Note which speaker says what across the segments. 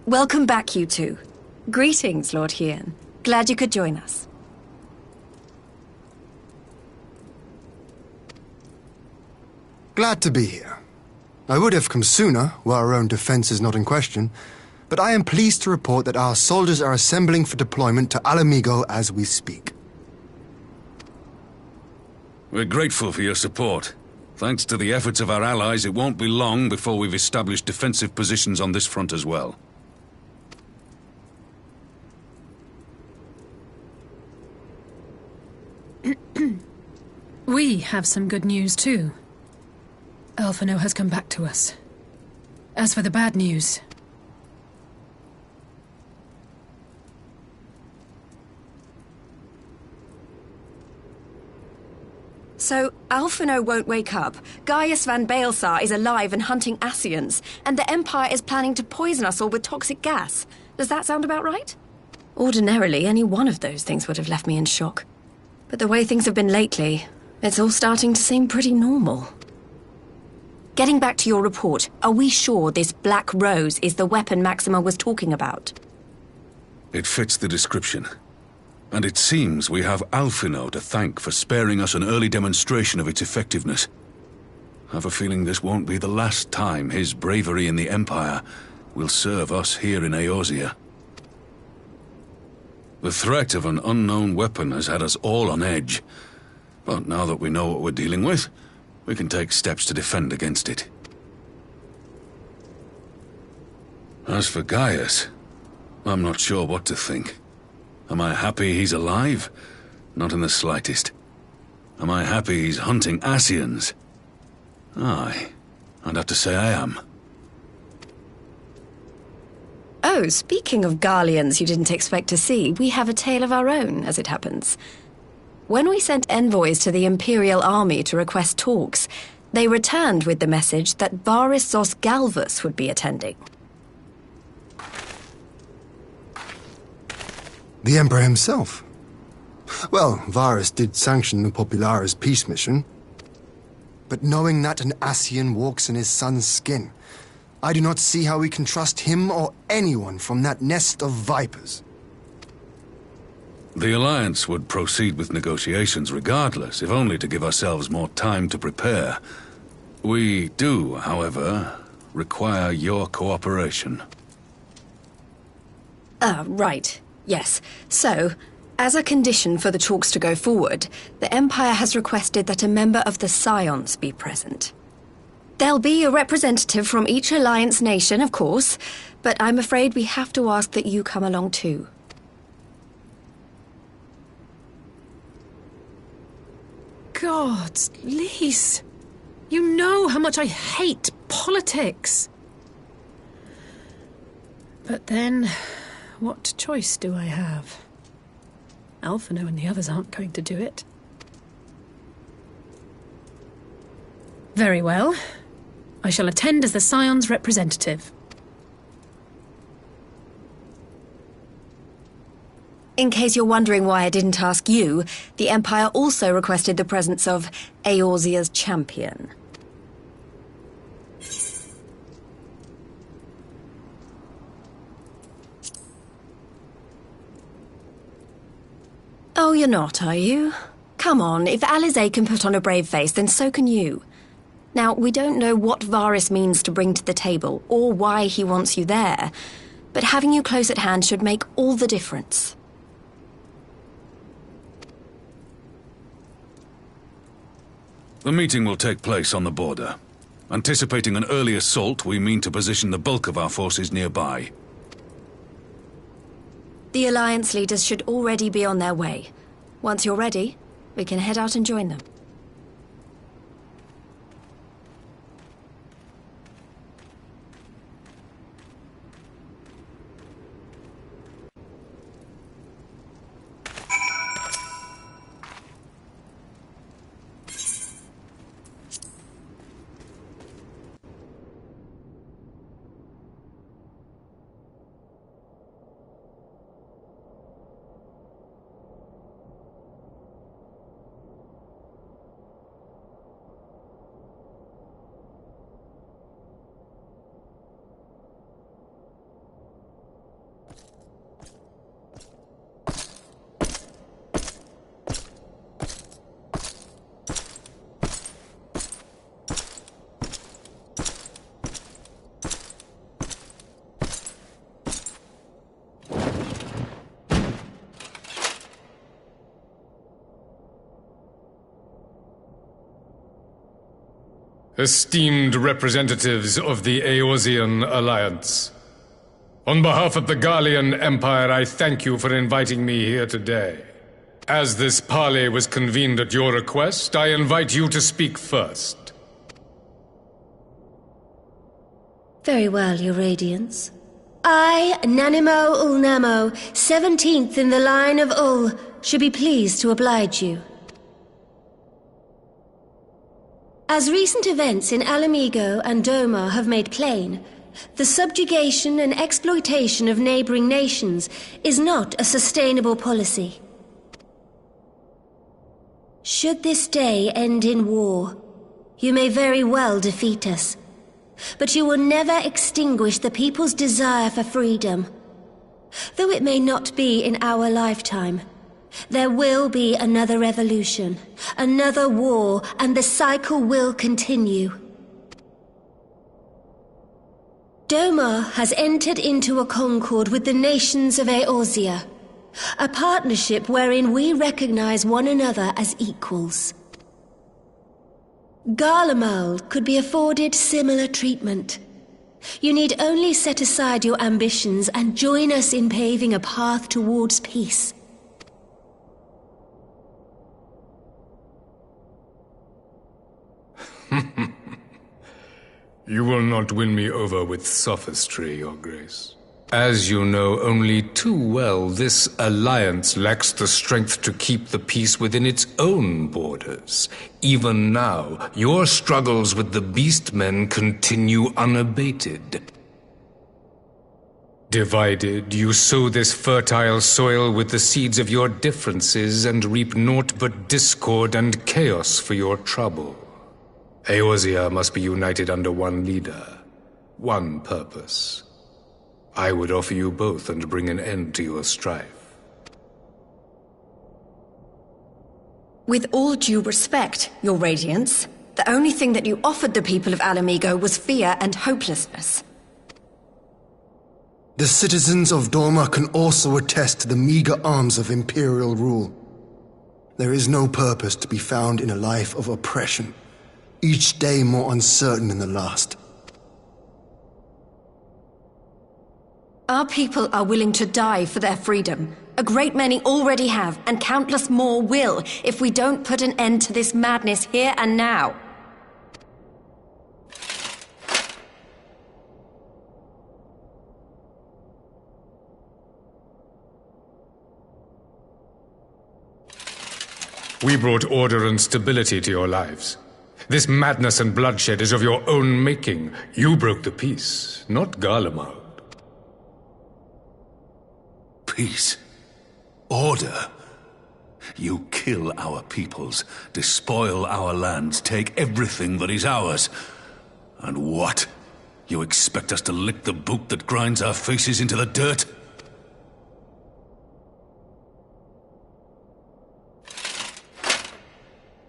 Speaker 1: Welcome back, you two. Greetings, Lord Hien. Glad you could join us.
Speaker 2: Glad to be here. I would have come sooner, were our own defense is not in question, but I am pleased to report that our soldiers are assembling for deployment to Alamigo as we speak.
Speaker 3: We're grateful for your support. Thanks to the efforts of our allies, it won't be long before we've established defensive positions on this front as well.
Speaker 4: We have some good news too. Alphinaud has come back to us. As for the bad news...
Speaker 1: So, Alphinaud won't wake up, Gaius van Baelsar is alive and hunting Ascians, and the Empire is planning to poison us all with toxic gas. Does that sound about right? Ordinarily, any one of those things would have left me in shock. But the way things have been lately, it's all starting to seem pretty normal. Getting back to your report, are we sure this Black Rose is the weapon Maxima was talking about?
Speaker 3: It fits the description. And it seems we have Alphinaud to thank for sparing us an early demonstration of its effectiveness. I have a feeling this won't be the last time his bravery in the Empire will serve us here in Eorzea. The threat of an unknown weapon has had us all on edge. But now that we know what we're dealing with, we can take steps to defend against it. As for Gaius, I'm not sure what to think. Am I happy he's alive? Not in the slightest. Am I happy he's hunting Ascians? Aye, I'd have to say I am.
Speaker 1: Oh, speaking of Garleans you didn't expect to see, we have a tale of our own, as it happens. When we sent envoys to the Imperial Army to request talks, they returned with the message that Varys Zos Galvus would be attending.
Speaker 2: The Emperor himself. Well, Varys did sanction the Popularis peace mission. But knowing that an Ascian walks in his son's skin, I do not see how we can trust him or anyone from that nest of vipers.
Speaker 3: The Alliance would proceed with negotiations regardless, if only to give ourselves more time to prepare. We do, however, require your cooperation.
Speaker 1: Right. Yes. So, as a condition for the talks to go forward, the Empire has requested that a member of the Scions be present. There'll be a representative from each Alliance nation, of course, but I'm afraid we have to ask that you come along too.
Speaker 4: God, Lise, you know how much I hate politics. But then, what choice do I have? Alphinaud and the others aren't going to do it. Very well. I shall attend as the Scion's representative.
Speaker 1: In case you're wondering why I didn't ask you, the Empire also requested the presence of Eorzea's champion. Oh, you're not, are you? Come on, if Alisaie can put on a brave face, then so can you. Now, we don't know what Varys means to bring to the table, or why he wants you there, but having you close at hand should make all the difference.
Speaker 3: The meeting will take place on the border. Anticipating an early assault, we mean to position the bulk of our forces nearby.
Speaker 1: The Alliance leaders should already be on their way. Once you're ready, we can head out and join them.
Speaker 5: Esteemed representatives of the Eorzean Alliance, on behalf of the Garlean Empire, I thank you for inviting me here today. As this parley was convened at your request, I invite you to speak first.
Speaker 6: Very well, Your Radiance. I, Nanimo Ulnamo, 17th in the line of Ul, should be pleased to oblige you. As recent events in Alamigo and Doma have made plain, the subjugation and exploitation of neighboring nations is not a sustainable policy. Should this day end in war, you may very well defeat us, but you will never extinguish the people's desire for freedom. Though it may not be in our lifetime, there will be another revolution, another war, and the cycle will continue. Doma has entered into a concord with the nations of Eorzea, a partnership wherein we recognize one another as equals. Garlemald could be afforded similar treatment. You need only set aside your ambitions and join us in paving a path towards peace.
Speaker 5: You will not win me over with sophistry, Your Grace. As you know only too well, this alliance lacks the strength to keep the peace within its own borders. Even now, your struggles with the Beastmen continue unabated. Divided, you sow this fertile soil with the seeds of your differences and reap naught but discord and chaos for your trouble. Eorzea must be united under one leader, one purpose. I would offer you both and bring an end to your strife.
Speaker 1: With all due respect, Your Radiance, the only thing that you offered the people of Alamigo was fear and hopelessness.
Speaker 2: The citizens of Doma can also attest to the meager arms of Imperial rule. There is no purpose to be found in a life of oppression, each day more uncertain than the last.
Speaker 1: Our people are willing to die for their freedom. A great many already have, and countless more will, if we don't put an end to this madness here and now.
Speaker 5: We brought order and stability to your lives. This madness and bloodshed is of your own making. You broke the peace, not Garlemald.
Speaker 3: Peace. Order. You kill our peoples, despoil our lands, take everything that is ours. And what? You expect us to lick the boot that grinds our faces into the dirt?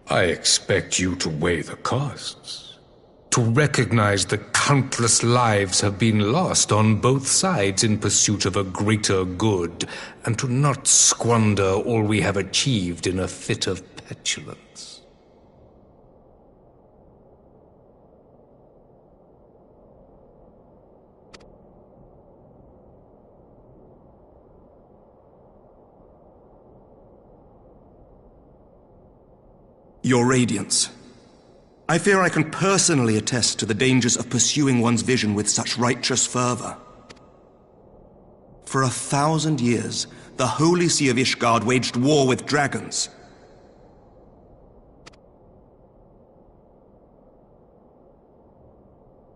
Speaker 5: I expect you to weigh the costs. To recognize that countless lives have been lost on both sides in pursuit of a greater good, and to not squander all we have achieved in a fit of petulance.
Speaker 7: Your Radiance, I fear I can personally attest to the dangers of pursuing one's vision with such righteous fervor. For 1,000 years, the Holy See of Ishgard waged war with dragons.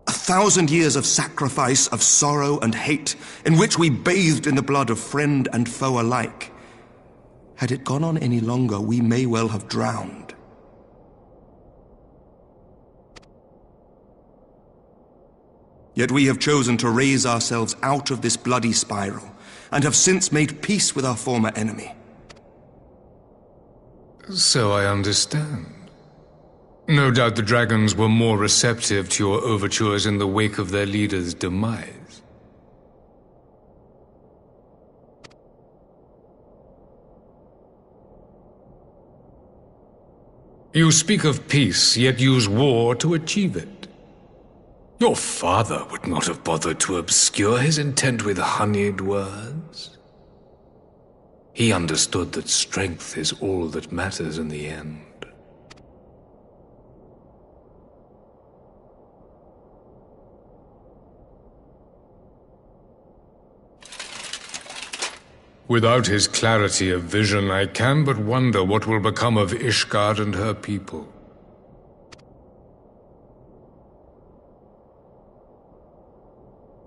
Speaker 7: A 1,000 years of sacrifice, of sorrow and hate, in which we bathed in the blood of friend and foe alike. Had it gone on any longer, we may well have drowned. Yet we have chosen to raise ourselves out of this bloody spiral, and have since made peace with our former enemy.
Speaker 5: So I understand. No doubt the dragons were more receptive to your overtures in the wake of their leader's demise. You speak of peace, yet use war to achieve it. Your father would not have bothered to obscure his intent with honeyed words. He understood that strength is all that matters in the end. Without his clarity of vision, I can but wonder what will become of Ishgard and her people.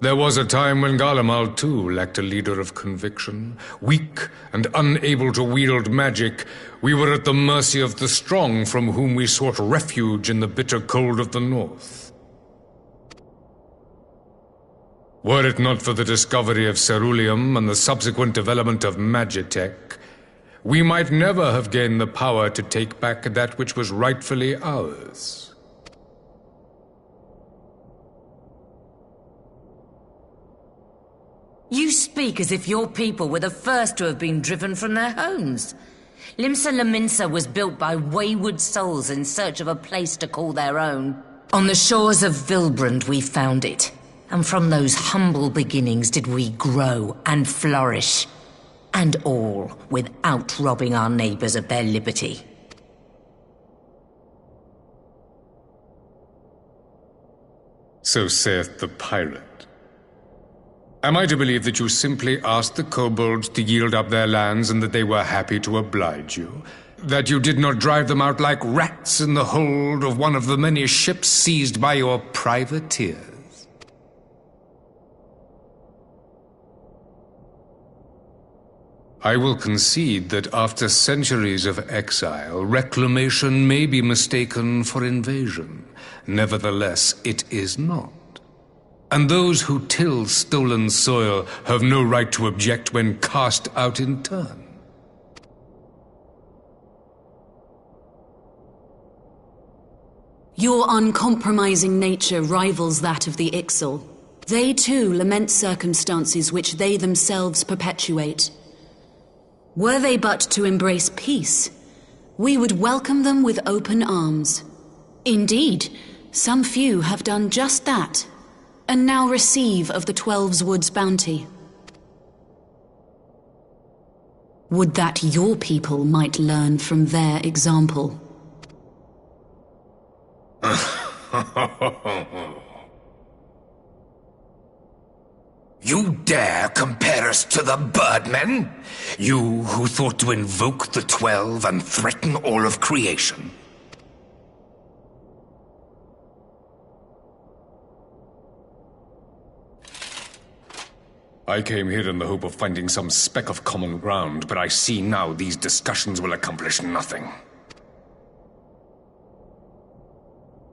Speaker 5: There was a time when Garlemald too lacked a leader of conviction. Weak and unable to wield magic, we were at the mercy of the strong from whom we sought refuge in the bitter cold of the north. Were it not for the discovery of Ceruleum and the subsequent development of Magitech, we might never have gained the power to take back that which was rightfully ours.
Speaker 8: You speak as if your people were the first to have been driven from their homes. Limsa Lominsa was built by wayward souls in search of a place to call their own. On the shores of Vilbrand we found it. And from those humble beginnings did we grow and flourish. And all without robbing our neighbors of their liberty.
Speaker 5: So saith the pirate. Am I to believe that you simply asked the kobolds to yield up their lands and that they were happy to oblige you? That you did not drive them out like rats in the hold of one of the many ships seized by your privateers? I will concede that after centuries of exile, reclamation may be mistaken for invasion. Nevertheless, it is not. And those who till stolen soil have no right to object when cast out in turn.
Speaker 9: Your uncompromising nature rivals that of the Ixal. They too lament circumstances which they themselves perpetuate. Were they but to embrace peace, we would welcome them with open arms. Indeed, some few have done just that, and now receive of the Twelve's Wood's bounty. Would that your people might learn from their example.
Speaker 10: You dare compare us to the Birdmen? You who thought to invoke the 12 and threaten all of creation?
Speaker 5: I came here in the hope of finding some speck of common ground, but I see now these discussions will accomplish nothing.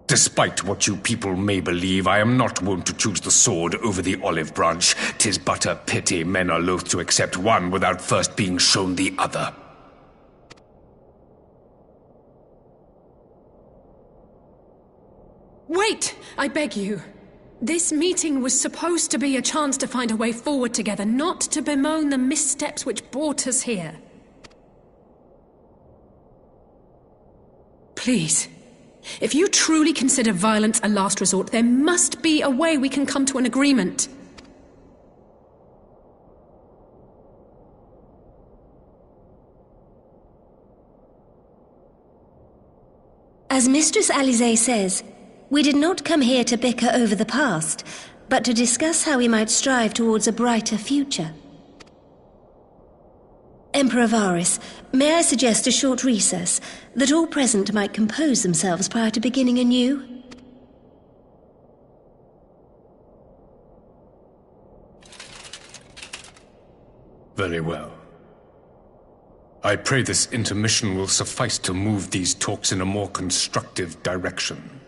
Speaker 5: Despite what you people may believe, I am not wont to choose the sword over the olive branch. 'Tis but a pity men are loath to accept one without first being shown the other.
Speaker 4: Wait! I beg you. This meeting was supposed to be a chance to find a way forward together, not to bemoan the missteps which brought us here. Please. If you truly consider violence a last resort, there must be a way we can come to an agreement.
Speaker 6: As Mistress Alisaie says, we did not come here to bicker over the past, but to discuss how we might strive towards a brighter future. Emperor Varys, may I suggest a short recess, that all present might compose themselves prior to beginning anew?
Speaker 5: Very well. I pray this intermission will suffice to move these talks in a more constructive direction.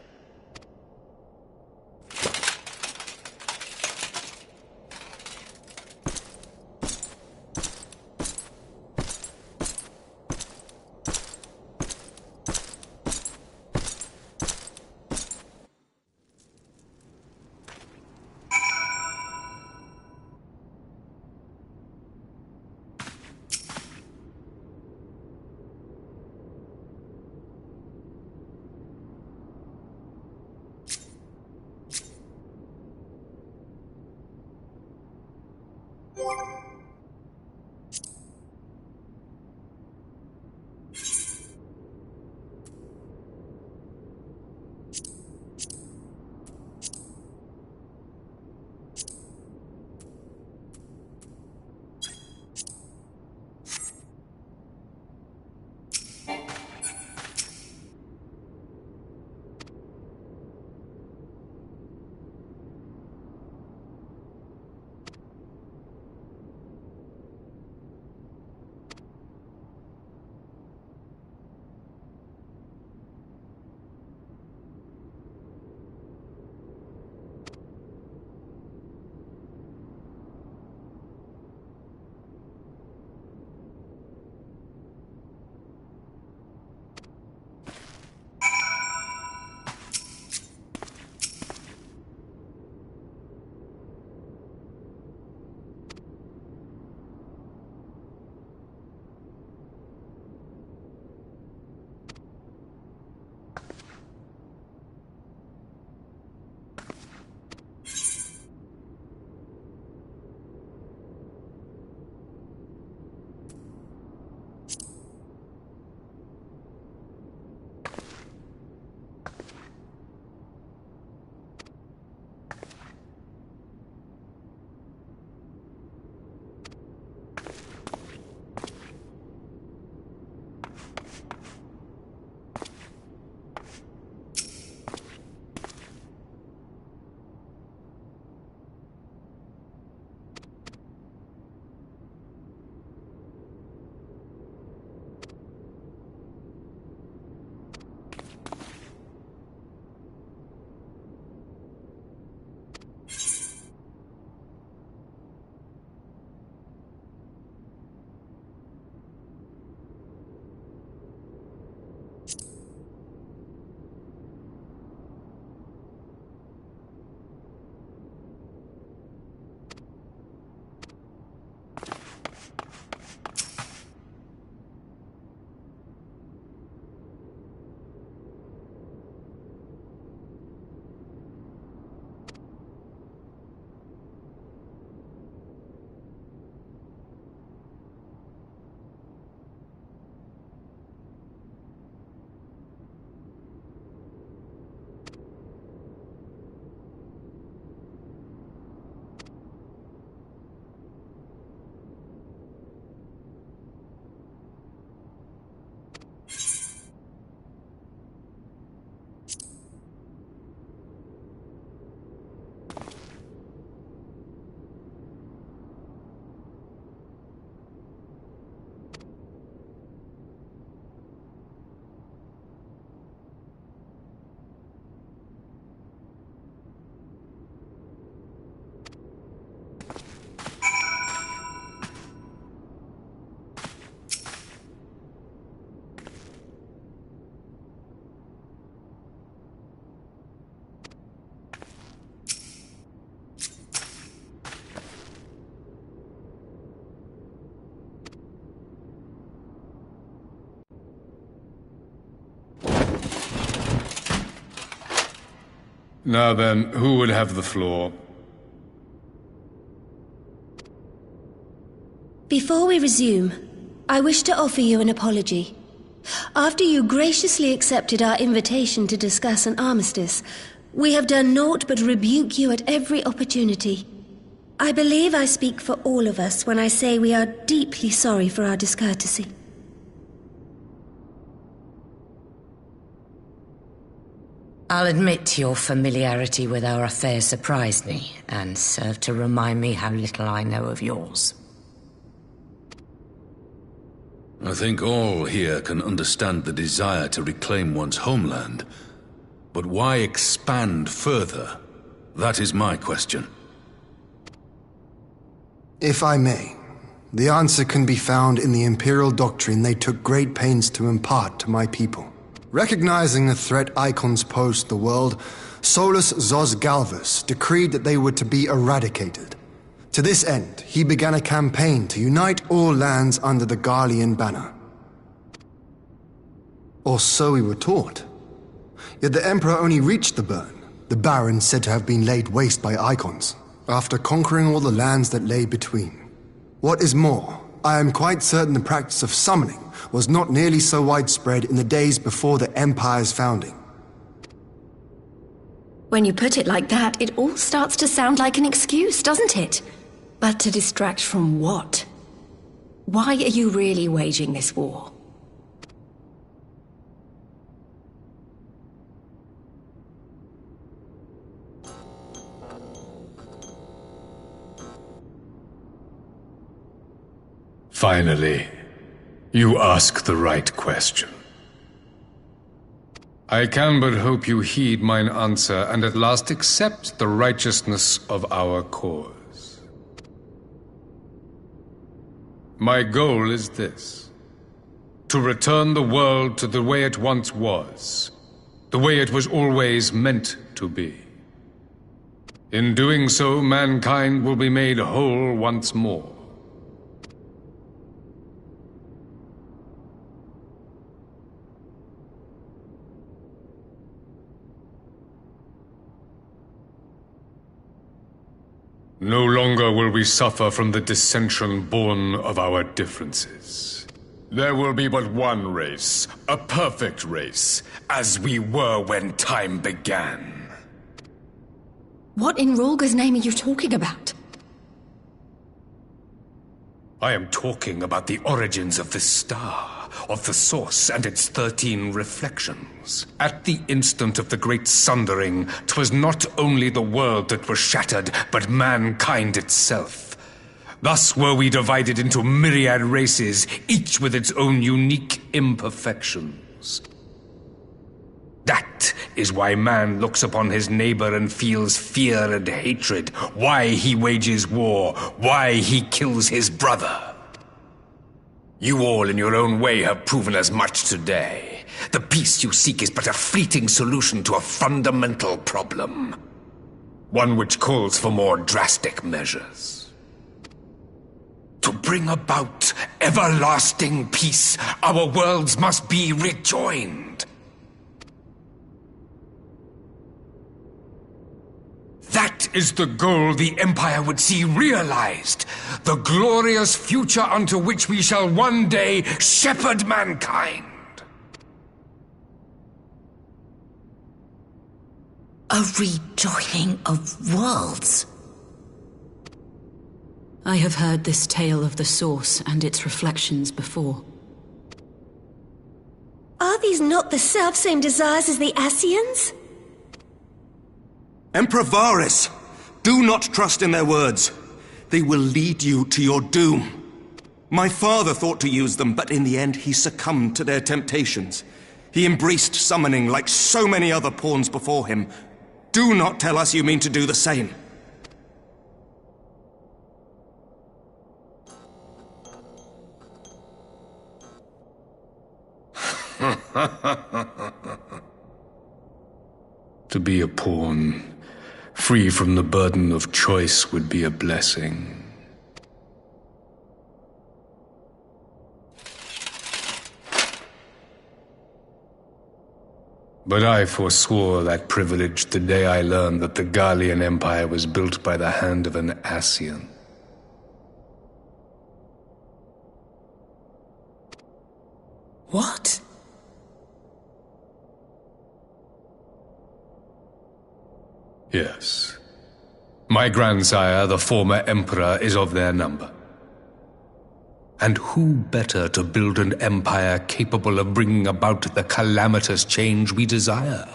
Speaker 5: Now then, who would have the floor?
Speaker 6: Before we resume, I wish to offer you an apology. After you graciously accepted our invitation to discuss an armistice, we have done naught but rebuke you at every opportunity. I believe I speak for all of us when I say we are deeply sorry for our discourtesy.
Speaker 8: I'll admit your familiarity with our affair surprised me, and served to remind me how little I know of yours.
Speaker 3: I think all here can understand the desire to reclaim one's homeland. But why expand further? That is my question.
Speaker 2: If I may, the answer can be found in the Imperial doctrine they took great pains to impart to my people. Recognizing the threat Icons posed the world, Solus Zos Galvus decreed that they were to be eradicated. To this end, he began a campaign to unite all lands under the Garlean banner. Or so we were taught. Yet the Emperor only reached the burn, the Baron said to have been laid waste by Icons, after conquering all the lands that lay between. What is more, I am quite certain the practice of summoning was not nearly so widespread in the days before the Empire's founding.
Speaker 1: When you put it like that, it all starts to sound like an excuse, doesn't it? But to distract from what? Why are you really waging this war?
Speaker 5: Finally, you ask the right question. I can but hope you heed mine answer and at last accept the righteousness of our cause. My goal is this: to return the world to the way it once was, the way it was always meant to be. In doing so, mankind will be made whole once more. No longer will we suffer from the dissension born of our differences. There will be but one race, a perfect race, as we were when time began.
Speaker 1: What in Rhalgr's name are you talking about?
Speaker 5: I am talking about the origins of this star, of the source and its 13 reflections. At the instant of the great sundering, 'twas not only the world that was shattered, but mankind itself. Thus were we divided into myriad races, each with its own unique imperfections. That is why man looks upon his neighbor and feels fear and hatred, why he wages war, why he kills his brother. You all in your own way have proven as much today. The peace you seek is but a fleeting solution to a fundamental problem. One which calls for more drastic measures. To bring about everlasting peace, our worlds must be rejoined. That is the goal the Empire would see realized. The glorious future unto which we shall one day shepherd mankind.
Speaker 8: A rejoining of worlds?
Speaker 9: I have heard this tale of the source and its reflections before.
Speaker 6: Are these not the selfsame desires as the Ascians?
Speaker 7: Emperor Varys, do not trust in their words. They will lead you to your doom. My father thought to use them, but in the end he succumbed to their temptations. He embraced summoning like so many other pawns before him. Do not tell us you mean to do the same.
Speaker 5: To be a pawn, free from the burden of choice, would be a blessing. But I forswore that privilege the day I learned that the Garlean Empire was built by the hand of an Ascian.
Speaker 4: What?
Speaker 5: Yes. My grandsire, the former Emperor, is of their number. And who better to build an empire capable of bringing about the calamitous change we desire?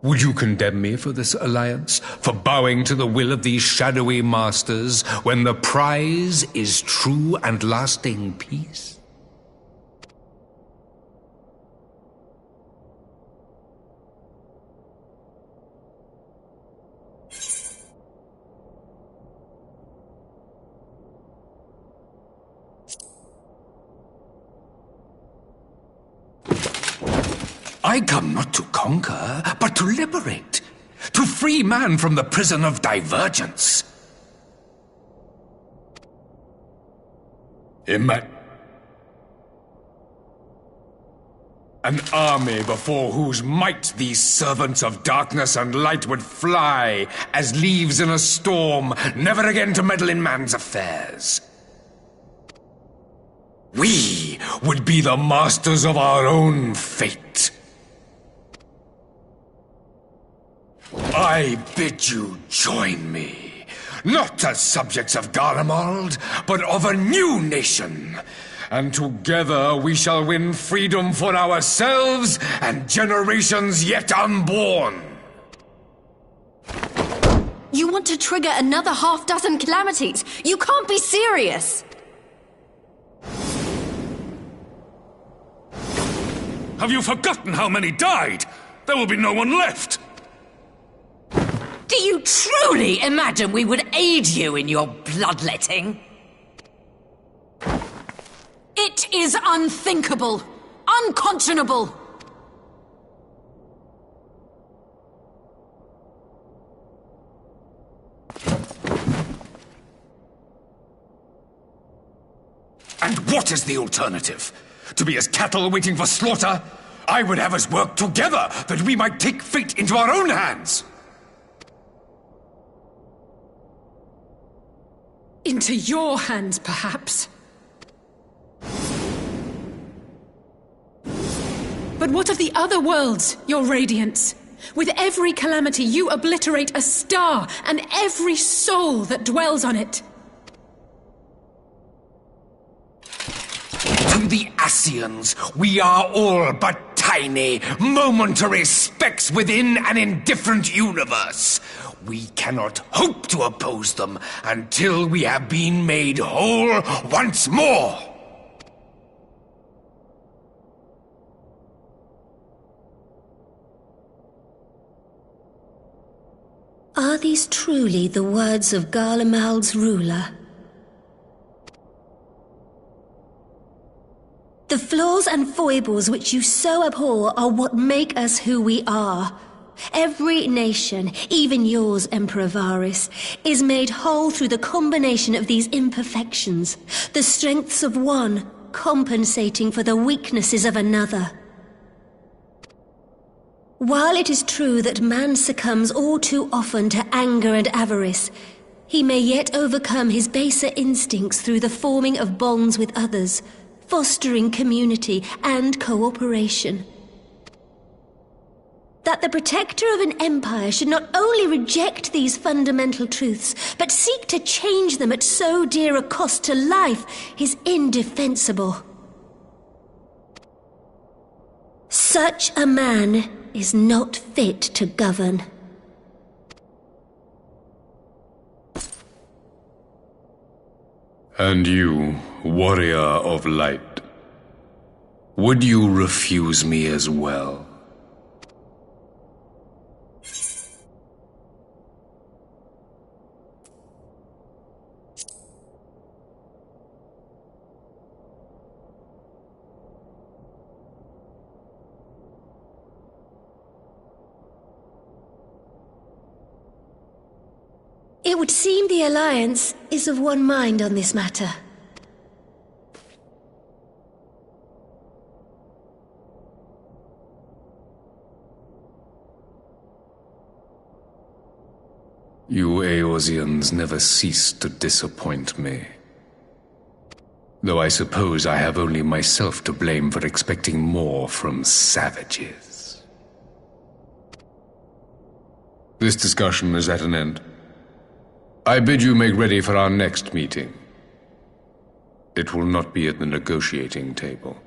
Speaker 5: Would you condemn me for this alliance? For bowing to the will of these shadowy masters, when the prize is true and lasting peace?
Speaker 10: I come not to conquer, but to liberate. To free man from the prison of divergence.
Speaker 5: An army before whose might these servants of darkness and light would fly, as leaves in a storm, never again to meddle in man's affairs. We would be the masters of our own fate. I bid you join me, not as subjects of Garlemald, but of a new nation. And together we shall win freedom for ourselves and generations yet unborn.
Speaker 1: You want to trigger another half-dozen calamities? You can't be serious!
Speaker 3: Have you forgotten how many died? There will be no one left!
Speaker 8: Do you truly imagine we would aid you in your bloodletting?
Speaker 9: It is unthinkable, unconscionable.
Speaker 10: And what is the alternative? To be as cattle waiting for slaughter? I would have us work together that we might take fate into our own hands.
Speaker 4: Into your hands, perhaps. But what of the other worlds, your radiance? With every calamity, you obliterate a star and every soul that dwells on it.
Speaker 10: To the Ascians, we are all but tiny, momentary specks within an indifferent universe. We cannot hope to oppose them until we have been made whole once more.
Speaker 6: Are these truly the words of Garlemald's ruler? The flaws and foibles which you so abhor are what make us who we are. Every nation, even yours, Emperor Varys, is made whole through the combination of these imperfections, the strengths of one compensating for the weaknesses of another. While it is true that man succumbs all too often to anger and avarice, he may yet overcome his baser instincts through the forming of bonds with others, fostering community and cooperation. That the protector of an empire should not only reject these fundamental truths, but seek to change them at so dear a cost to life is indefensible. Such a man is not fit to govern.
Speaker 5: And you, warrior of light, would you refuse me as well?
Speaker 6: It would seem the Alliance is of one mind on this matter.
Speaker 5: You Eorzeans never cease to disappoint me. Though I suppose I have only myself to blame for expecting more from savages. This discussion is at an end. I bid you make ready for our next meeting. It will not be at the negotiating table.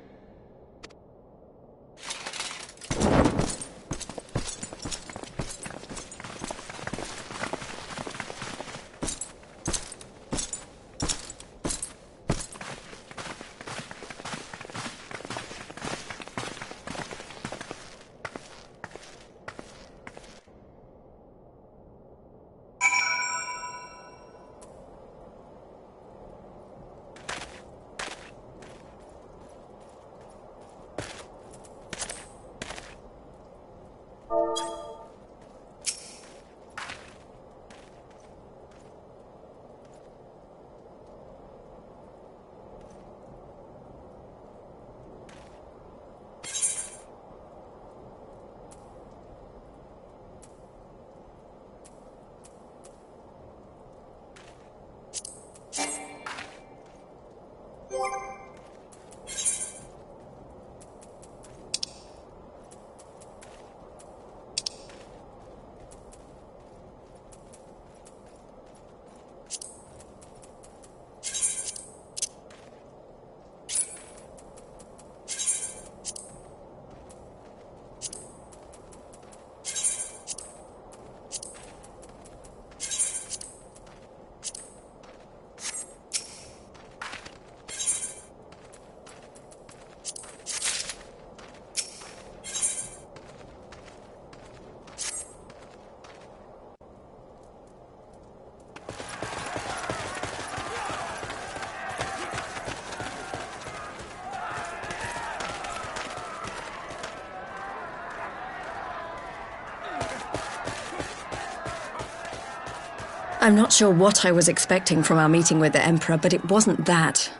Speaker 1: I'm not sure what I was expecting from our meeting with the Emperor, but it wasn't that.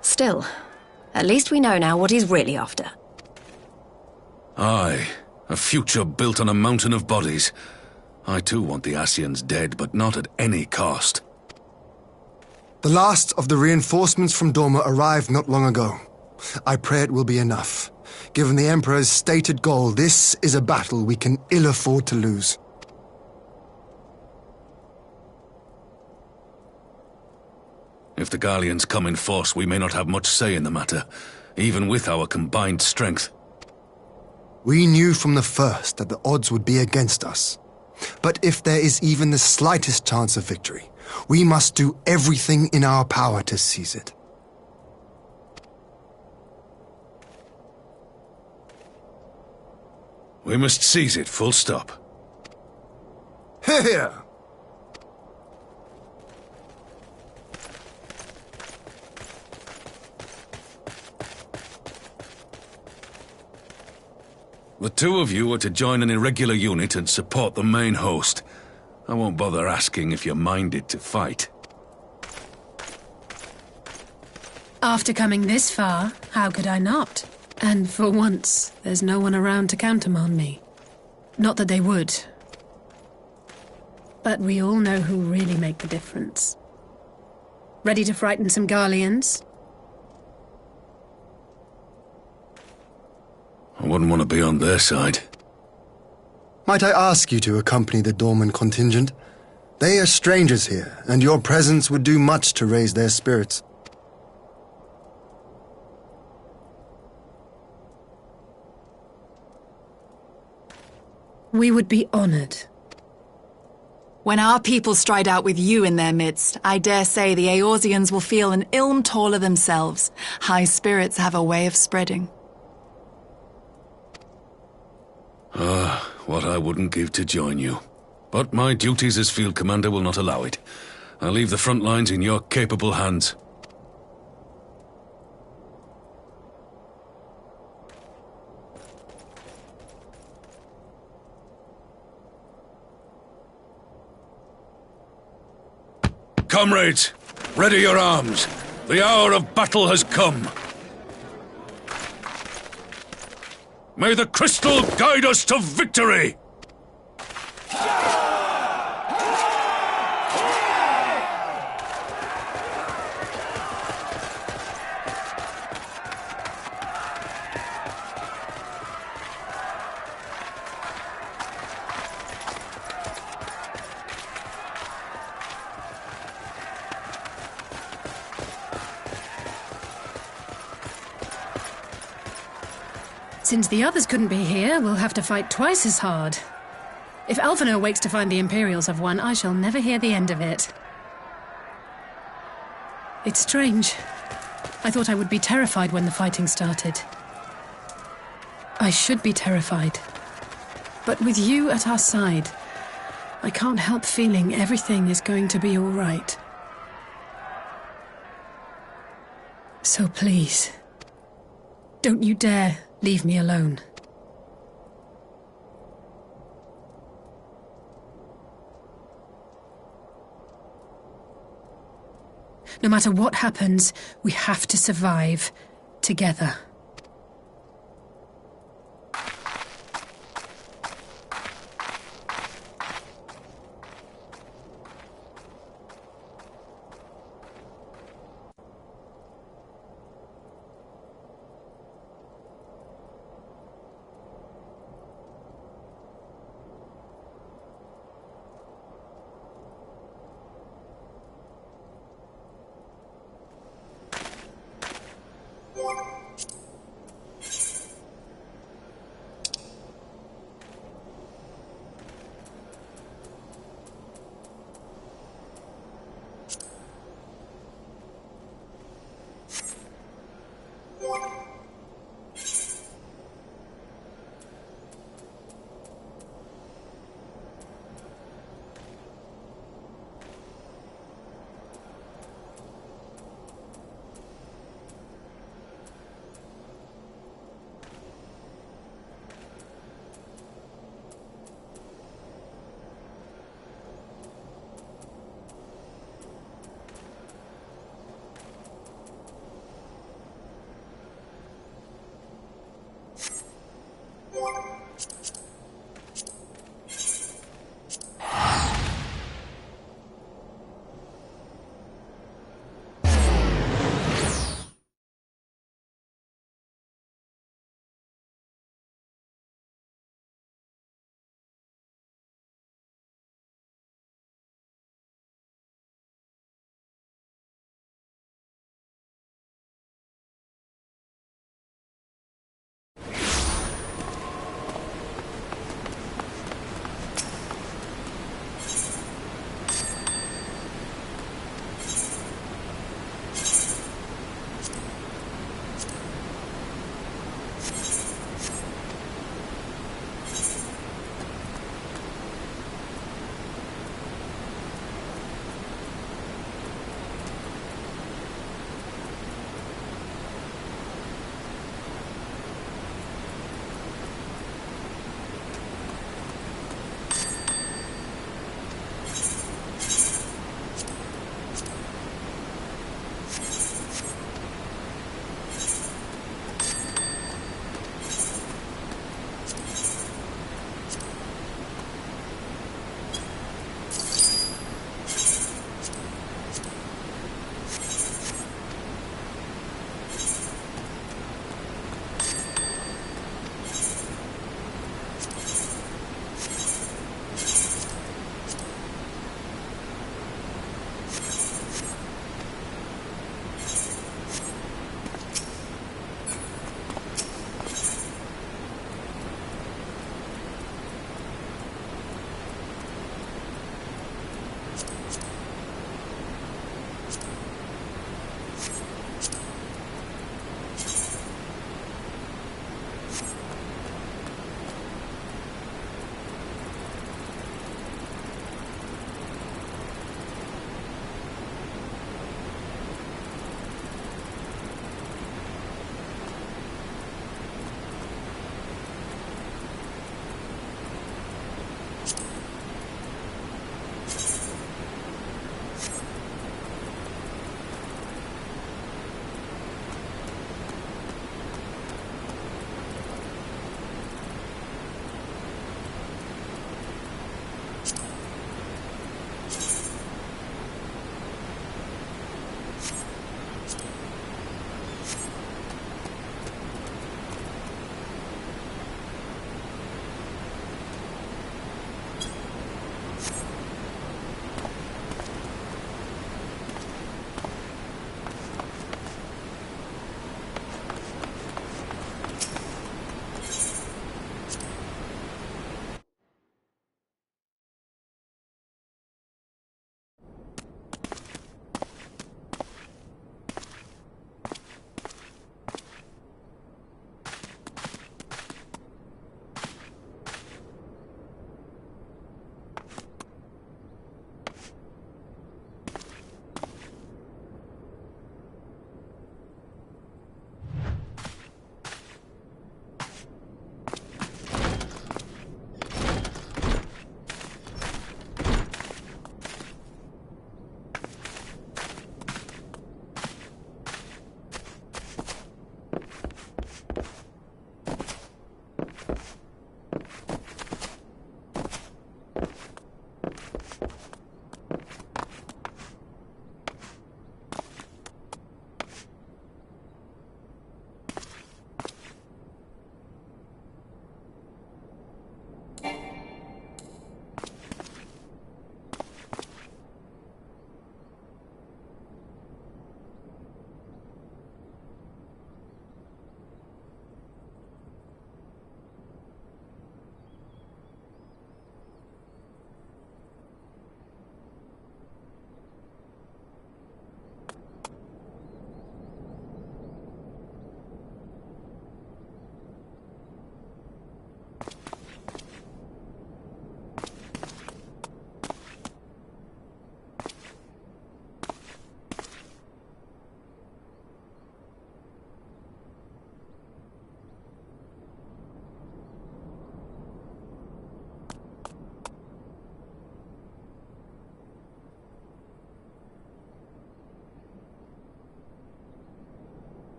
Speaker 1: Still, at least we know now what he's really after.
Speaker 3: Aye, a future built on a mountain of bodies. I too want the Ascians dead, but not at any cost.
Speaker 2: The last of the reinforcements from Dorma arrived not long ago. I pray it will be enough. Given the Emperor's stated goal, this is a battle we can ill afford to lose.
Speaker 3: If the Garleans come in force, we may not have much say in the matter, even with our combined strength.
Speaker 2: We knew from the first that the odds would be against us. But if there is even the slightest chance of victory, we must do everything in our power to seize it.
Speaker 3: We must seize it, full stop.
Speaker 2: Here!
Speaker 3: The two of you are to join an irregular unit and support the main host. I won't bother asking if you're minded to fight.
Speaker 4: After coming this far, how could I not? And for once, there's no one around to countermand me. Not that they would. But we all know who really make the difference. Ready to frighten some Garleans?
Speaker 3: I wouldn't want to be on their side.
Speaker 2: Might I ask you to accompany the Dorman contingent? They are strangers here, and your presence would do much to raise their spirits.
Speaker 4: We would be honored.
Speaker 11: When our people stride out with you in their midst, I dare say the Eorzeans will feel an ilm taller themselves. High spirits have a way of spreading.
Speaker 3: What I wouldn't give to join you. But my duties as field commander will not allow it. I'll leave the front lines in your capable hands. Comrades, ready your arms. The hour of battle has come. May the crystal guide us to victory!
Speaker 4: Since the others couldn't be here, we'll have to fight twice as hard. If Alphinaud wakes to find the Imperials have won, I shall never hear the end of it. It's strange. I thought I would be terrified when the fighting started. I should be terrified. But with you at our side, I can't help feeling everything is going to be all right. So please, don't you dare leave me alone. No matter what happens, we have to survive together.